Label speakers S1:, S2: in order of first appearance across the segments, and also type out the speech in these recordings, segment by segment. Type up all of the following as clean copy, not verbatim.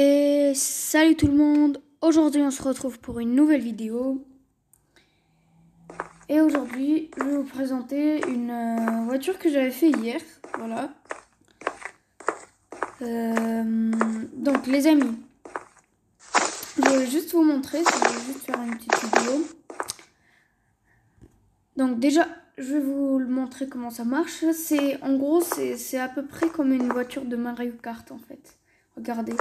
S1: Et salut tout le monde, aujourd'hui on se retrouve pour une nouvelle vidéo. Et aujourd'hui je vais vous présenter une voiture que j'avais fait hier, voilà. Donc les amis, je vais juste vous montrer, je vais juste faire une petite vidéo. Donc déjà je vais vous montrer comment ça marche. En gros c'est à peu près comme une voiture de Mario Kart en fait. Regardez.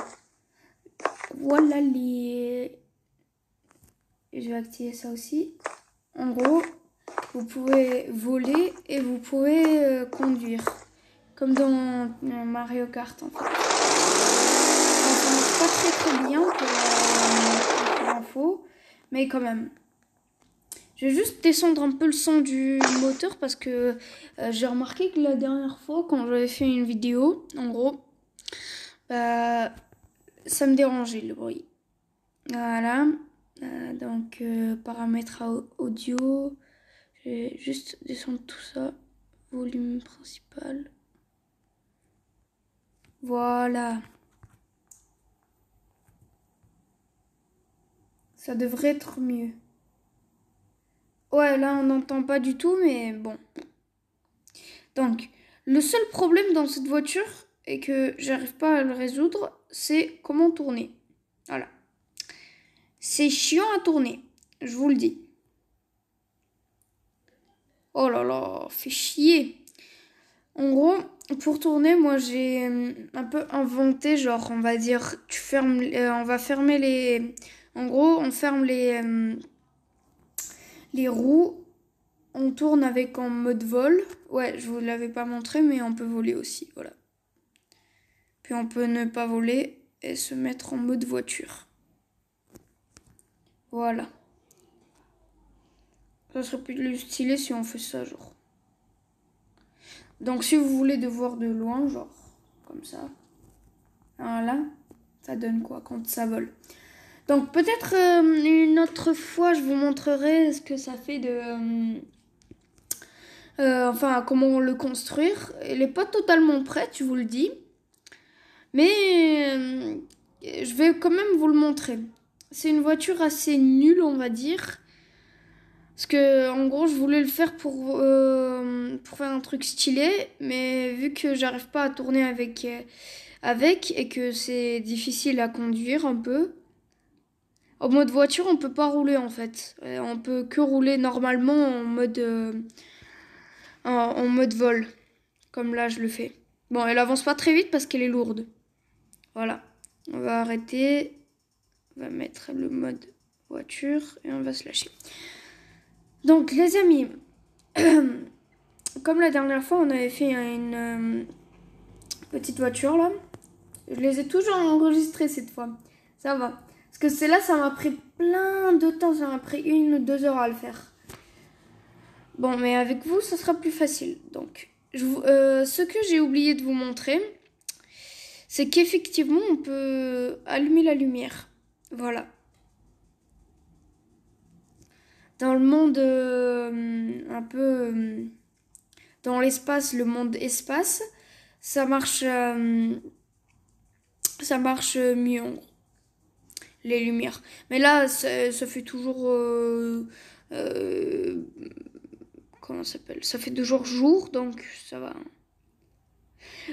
S1: Voilà les... Je vais activer ça aussi. En gros, vous pouvez voler et vous pouvez conduire. Comme dans Mario Kart en fait. Ça marche pas très bien pour l'info. Mais quand même. Je vais juste descendre un peu le son du moteur parce que j'ai remarqué que la dernière fois quand j'avais fait une vidéo, en gros, ça me dérangeait le bruit. Voilà. Donc paramètres audio. Je vais juste descendre tout ça. Volume principal. Voilà. Ça devrait être mieux. Ouais, là on n'entend pas du tout, mais bon. Donc, le seul problème dans cette voiture, et que j'arrive pas à le résoudre, c'est comment tourner. Voilà. C'est chiant à tourner, je vous le dis. Oh là là, fait chier. En gros, pour tourner, moi j'ai un peu inventé, genre on va dire, on va fermer les... En gros, on ferme les roues, on tourne avec en mode vol. Ouais, je vous l'avais pas montré, mais on peut voler aussi, voilà. Puis on peut ne pas voler et se mettre en mode voiture. Voilà. Ça serait plus stylé si on fait ça, genre. Donc si vous voulez de voir de loin, genre, comme ça. Voilà. Ça donne quoi quand ça vole. Donc peut-être une autre fois, je vous montrerai ce que ça fait de... enfin, comment le construire. Elle n'est pas totalement prête, je vous le dis. Mais je vais quand même vous le montrer. C'est une voiture assez nulle, on va dire. Parce que, en gros, je voulais le faire pour faire un truc stylé. Mais vu que j'arrive pas à tourner avec et que c'est difficile à conduire un peu. En mode voiture, on peut pas rouler en fait. On peut que rouler normalement en mode vol. Comme là, je le fais. Bon, elle avance pas très vite parce qu'elle est lourde. Voilà. On va arrêter. On va mettre le mode voiture et on va se lâcher. Donc, les amis, comme la dernière fois, on avait fait une petite voiture là. Je les ai toujours enregistrées cette fois. Ça va. Parce que celle-là, ça m'a pris plein de temps. Ça m'a pris 1 ou 2 heures à le faire. Bon, mais avec vous, ça sera plus facile. Donc, ce que j'ai oublié de vous montrer, c'est qu'effectivement, on peut allumer la lumière. Voilà. Dans le monde un peu... dans l'espace, le monde espace, ça marche mieux, en gros. Les lumières. Mais là, ça fait toujours... comment ça s'appelle? Ça fait toujours jour, donc ça va.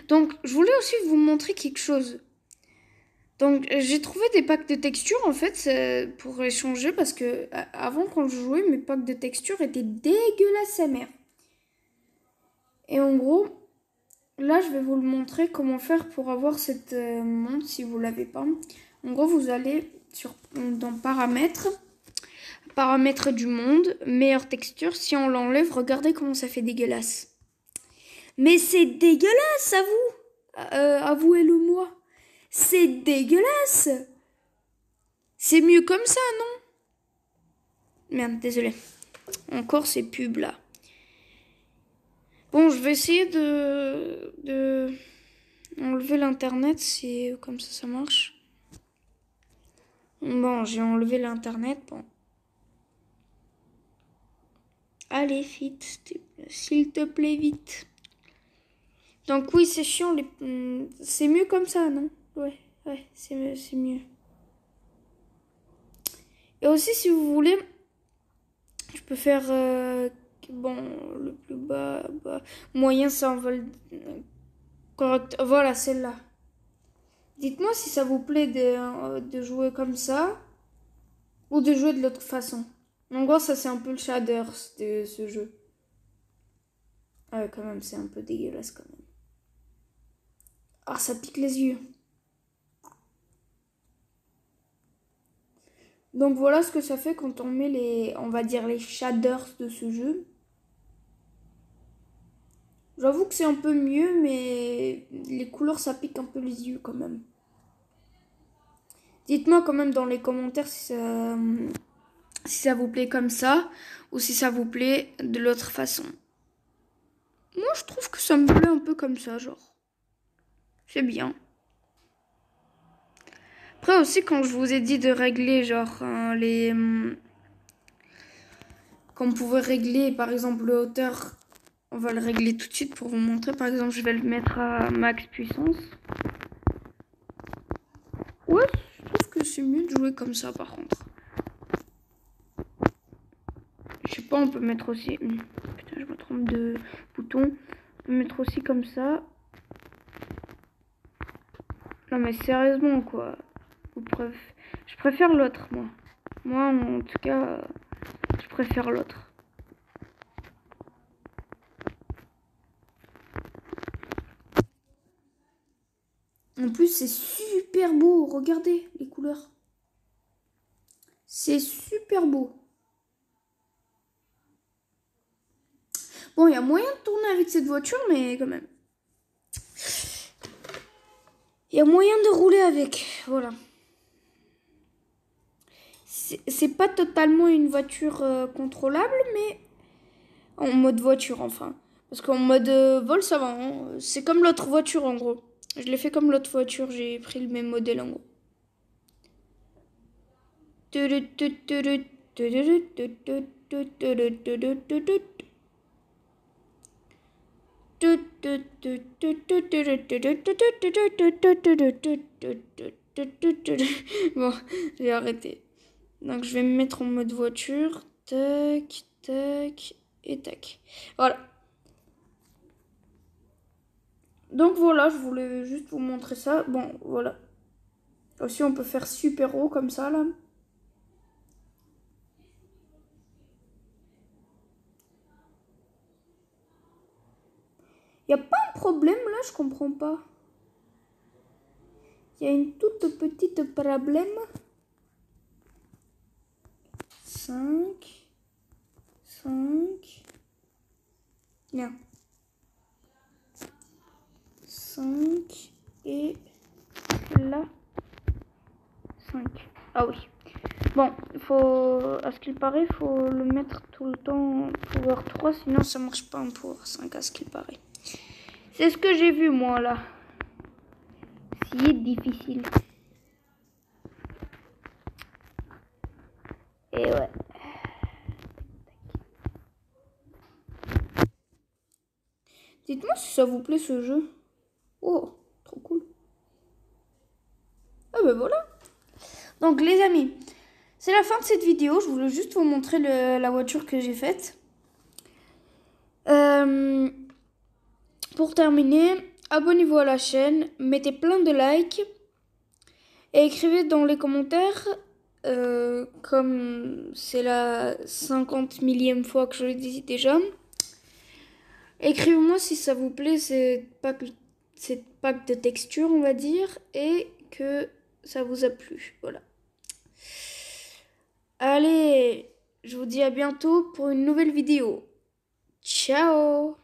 S1: Donc, je voulais aussi vous montrer quelque chose. Donc, j'ai trouvé des packs de textures, en fait, pour échanger, parce que avant, quand je jouais, mes packs de textures étaient dégueulasses à mère. Et en gros, là, je vais vous le montrer comment faire pour avoir cette montre, si vous ne l'avez pas. En gros, vous allez dans Paramètres, Paramètres du monde, meilleure texture. Si on l'enlève, regardez comment ça fait dégueulasse. Mais c'est dégueulasse, à vous. Avouez-le moi. C'est dégueulasse. C'est mieux comme ça, non? Merde, désolé. Encore ces pubs là. Bon, je vais essayer de enlever l'internet si comme ça marche. Bon, j'ai enlevé l'internet. Bon. Allez, vite, s'il te plaît, vite. Donc oui, c'est chiant. C'est mieux comme ça, non? Ouais, Ouais, c'est mieux. Et aussi, si vous voulez, je peux faire... bon, le plus bas... moyen, ça en vol... correct. Voilà, celle-là. Dites-moi si ça vous plaît de jouer comme ça ou de jouer de l'autre façon. En gros, ça c'est un peu le shader de ce jeu. Ah ouais, quand même, c'est un peu dégueulasse quand même. Ah, ça pique les yeux. Donc voilà ce que ça fait quand on met les, on va dire les shaders de ce jeu. J'avoue que c'est un peu mieux, mais les couleurs ça pique un peu les yeux quand même. Dites-moi quand même dans les commentaires si ça vous plaît comme ça ou si ça vous plaît de l'autre façon. Moi je trouve que ça me plaît un peu comme ça, genre. C'est bien. Après aussi quand je vous ai dit de régler genre qu'on pouvait régler par exemple le hauteur, on va le régler tout de suite pour vous montrer. Par exemple je vais le mettre à max puissance. Ouais, je trouve que c'est mieux de jouer comme ça par contre. Je sais pas, on peut mettre aussi... Putain, je me trompe de bouton. On peut mettre aussi comme ça. Non mais sérieusement quoi. Je préfère l'autre moi. Moi en tout cas, je préfère l'autre. En plus c'est super beau. Regardez les couleurs. C'est super beau. Bon, il y a moyen de tourner avec cette voiture, mais quand même. Il y a moyen de rouler avec. Voilà. C'est pas totalement une voiture contrôlable, mais en mode voiture enfin. Parce qu'en mode vol, ça va. Hein. C'est comme l'autre voiture en gros. Je l'ai fait comme l'autre voiture, j'ai pris le même modèle en gros. Bon, j'ai arrêté. Donc je vais me mettre en mode voiture. Tac, tac et tac. Voilà. Donc voilà, je voulais juste vous montrer ça. Bon, voilà. Aussi, on peut faire super haut comme ça, là. Y a pas un problème, là, je comprends pas. Il y a une toute petite problème. 5. Bien. 5. Et là. 5. Ah oui. Bon, à ce qu'il paraît, il faut le mettre tout le temps en Power 3, sinon ça marche pas en Power 5, à ce qu'il paraît. C'est ce que j'ai vu, moi, là. C'est difficile. Et ouais. Dites-moi si ça vous plaît, ce jeu. Oh, trop cool. Ah ben voilà. Donc, les amis, c'est la fin de cette vidéo. Je voulais juste vous montrer la voiture que j'ai faite. Pour terminer, abonnez-vous à la chaîne, mettez plein de likes et écrivez dans les commentaires, comme c'est la 50 millième fois que je le dis déjà, écrivez-moi si ça vous plaît cette pack de texture, on va dire, et que ça vous a plu. Voilà. Allez, je vous dis à bientôt pour une nouvelle vidéo. Ciao!